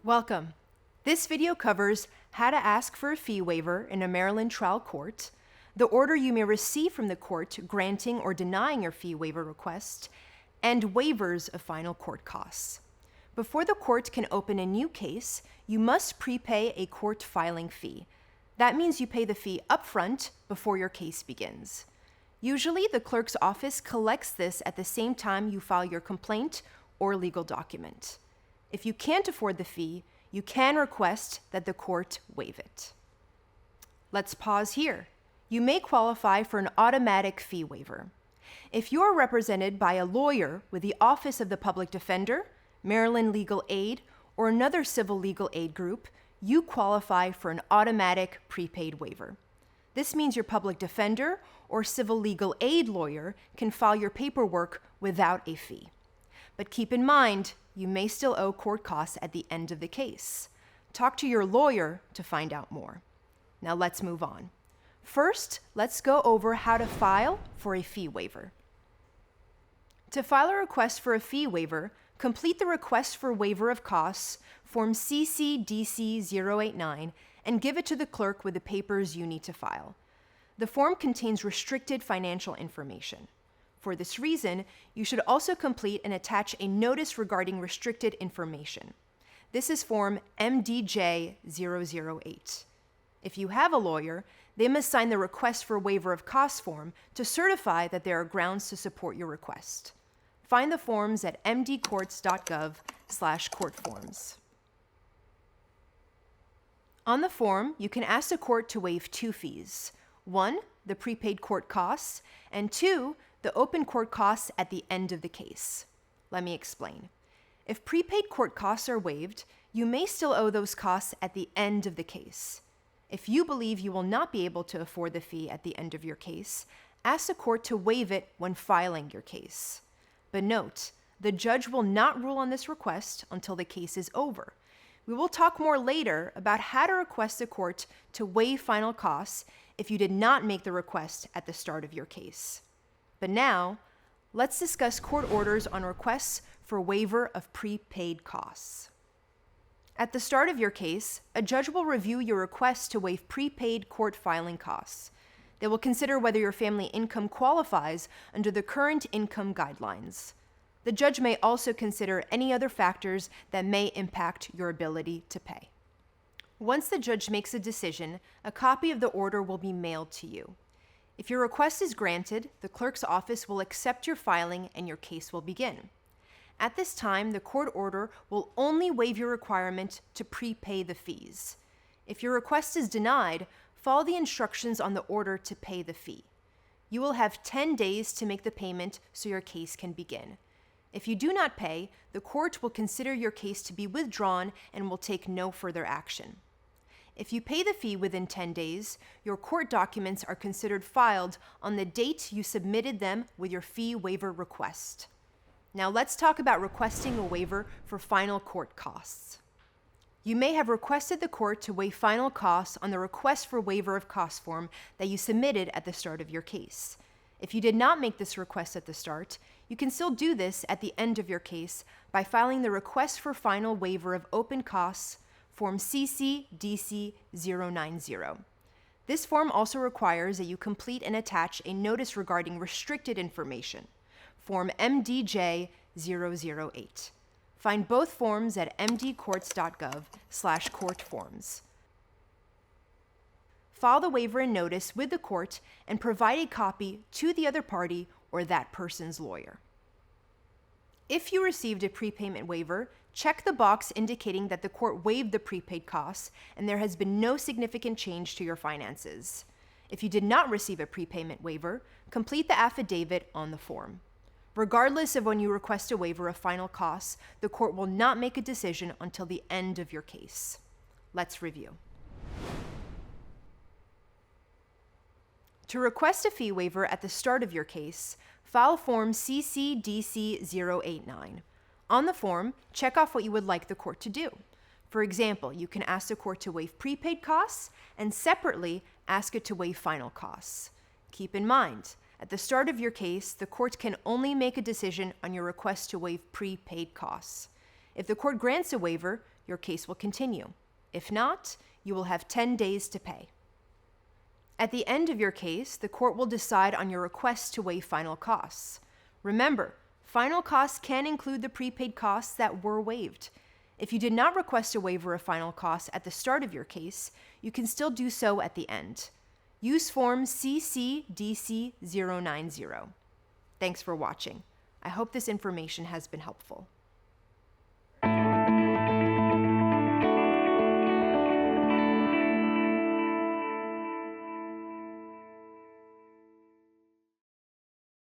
Welcome. This video covers how to ask for a fee waiver in a Maryland trial court, the order you may receive from the court granting or denying your fee waiver request, and waivers of final court costs. Before the court can open a new case, you must prepay a court filing fee. That means you pay the fee upfront before your case begins. Usually, the clerk's office collects this at the same time you file your complaint or legal document. If you can't afford the fee, you can request that the court waive it. Let's pause here. You may qualify for an automatic fee waiver. If you are represented by a lawyer with the Office of the Public Defender, Maryland Legal Aid, or another civil legal aid group, you qualify for an automatic prepaid waiver. This means your public defender or civil legal aid lawyer can file your paperwork without a fee. But keep in mind, you may still owe court costs at the end of the case. Talk to your lawyer to find out more. Now let's move on. First, let's go over how to file for a fee waiver. To file a request for a fee waiver, complete the Request for Waiver of Costs, Form CC-DC-089, and give it to the clerk with the papers you need to file. The form contains restricted financial information. For this reason, you should also complete and attach a notice regarding restricted information. This is Form MDJ-008. If you have a lawyer, they must sign the Request for Waiver of Costs form to certify that there are grounds to support your request. Find the forms at mdcourts.gov/courtforms. On the form, you can ask the court to waive two fees. One, the prepaid court costs, and two, the open court costs at the end of the case. Let me explain. If prepaid court costs are waived, you may still owe those costs at the end of the case. If you believe you will not be able to afford the fee at the end of your case, ask the court to waive it when filing your case. But note, the judge will not rule on this request until the case is over. We will talk more later about how to request the court to waive final costs if you did not make the request at the start of your case. But now, let's discuss court orders on requests for waiver of prepaid costs. At the start of your case, a judge will review your request to waive prepaid court filing costs. They will consider whether your family income qualifies under the current income guidelines. The judge may also consider any other factors that may impact your ability to pay. Once the judge makes a decision, a copy of the order will be mailed to you. If your request is granted, the clerk's office will accept your filing and your case will begin. At this time, the court order will only waive your requirement to prepay the fees. If your request is denied, follow the instructions on the order to pay the fee. You will have 10 days to make the payment so your case can begin. If you do not pay, the court will consider your case to be withdrawn and will take no further action. If you pay the fee within 10 days, your court documents are considered filed on the date you submitted them with your fee waiver request. Now let's talk about requesting a waiver for final court costs. You may have requested the court to waive final costs on the Request for Waiver of Costs form that you submitted at the start of your case. If you did not make this request at the start, you can still do this at the end of your case by filing the Request for Final Waiver of Open Costs, Form CC-DC-090. This form also requires that you complete and attach a notice regarding restricted information, Form MDJ-008. Find both forms at mdcourts.gov/courtforms. File the waiver and notice with the court and provide a copy to the other party or that person's lawyer. If you received a prepayment waiver, check the box indicating that the court waived the prepaid costs and there has been no significant change to your finances. If you did not receive a prepayment waiver, complete the affidavit on the form. Regardless of when you request a waiver of final costs, the court will not make a decision until the end of your case. Let's review. To request a fee waiver at the start of your case, file Form CC-DC-089. On the form, check off what you would like the court to do. For example, you can ask the court to waive prepaid costs and separately ask it to waive final costs. Keep in mind, at the start of your case, the court can only make a decision on your request to waive prepaid costs. If the court grants a waiver, your case will continue. If not, you will have 10 days to pay. At the end of your case, the court will decide on your request to waive final costs. Remember, final costs can include the prepaid costs that were waived. If you did not request a waiver of final costs at the start of your case, you can still do so at the end. Use Form CCDC090. Thanks for watching. I hope this information has been helpful.